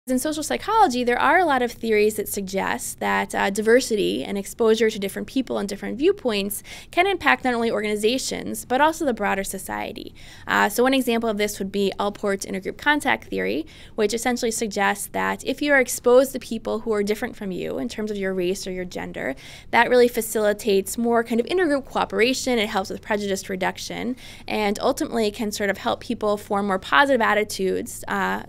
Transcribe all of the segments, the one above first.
In social psychology, there are a lot of theories that suggest that diversity and exposure to different people and different viewpoints can impact not only organizations, but also the broader society. So one example of this would be Allport's intergroup contact theory, which essentially suggests that if you are exposed to people who are different from you in terms of your race or your gender, that really facilitates more kind of intergroup cooperation. It helps with prejudice reduction, and ultimately can sort of help people form more positive attitudes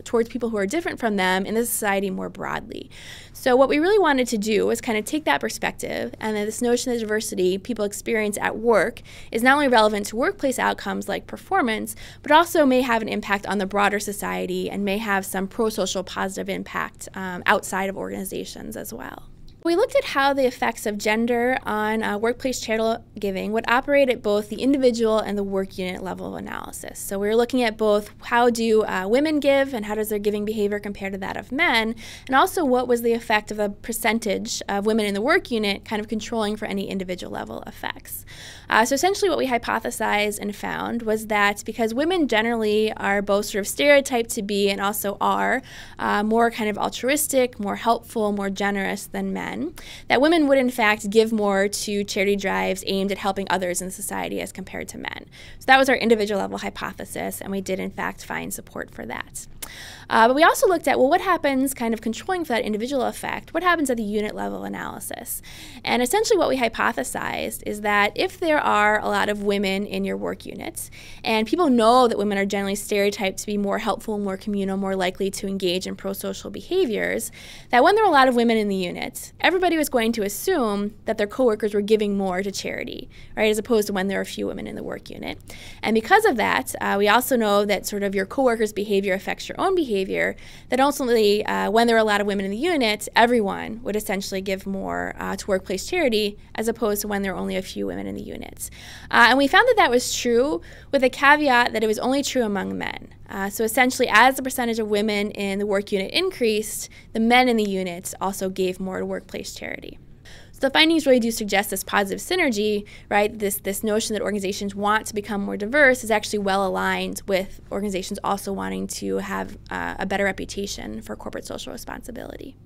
towards people who are different from them in the society more broadly. So what we really wanted to do was kind of take that perspective, and that this notion of diversity people experience at work is not only relevant to workplace outcomes like performance, but also may have an impact on the broader society and may have some pro-social positive impact outside of organizations as well. We looked at how the effects of gender on workplace charitable giving would operate at both the individual and the work unit level of analysis. So we were looking at both how do women give and how does their giving behavior compare to that of men, and also what was the effect of a percentage of women in the work unit kind of controlling for any individual level effects. So essentially what we hypothesized and found was that because women generally are both sort of stereotyped to be and also are more kind of altruistic, more helpful, more generous than men, that women would in fact give more to charity drives aimed at helping others in society as compared to men. So that was our individual level hypothesis, and we did in fact find support for that. But we also looked at, well, what happens kind of controlling for that individual effect? What happens at the unit level analysis? And essentially what we hypothesized is that if there are a lot of women in your work units, and people know that women are generally stereotyped to be more helpful, more communal, more likely to engage in pro-social behaviors, that when there were a lot of women in the unit, everybody was going to assume that their coworkers were giving more to charity, right, as opposed to when there are a few women in the work unit. And because of that, we also know that sort of your coworkers' behavior affects your own behavior, that ultimately, when there are a lot of women in the unit, everyone would essentially give more to workplace charity, as opposed to when there are only a few women in the unit. And we found that that was true, with a caveat that it was only true among men. So essentially, as the percentage of women in the work unit increased, the men in the unit also gave more to workplace charity. So the findings really do suggest this positive synergy, right? This notion that organizations want to become more diverse is actually well aligned with organizations also wanting to have a better reputation for corporate social responsibility.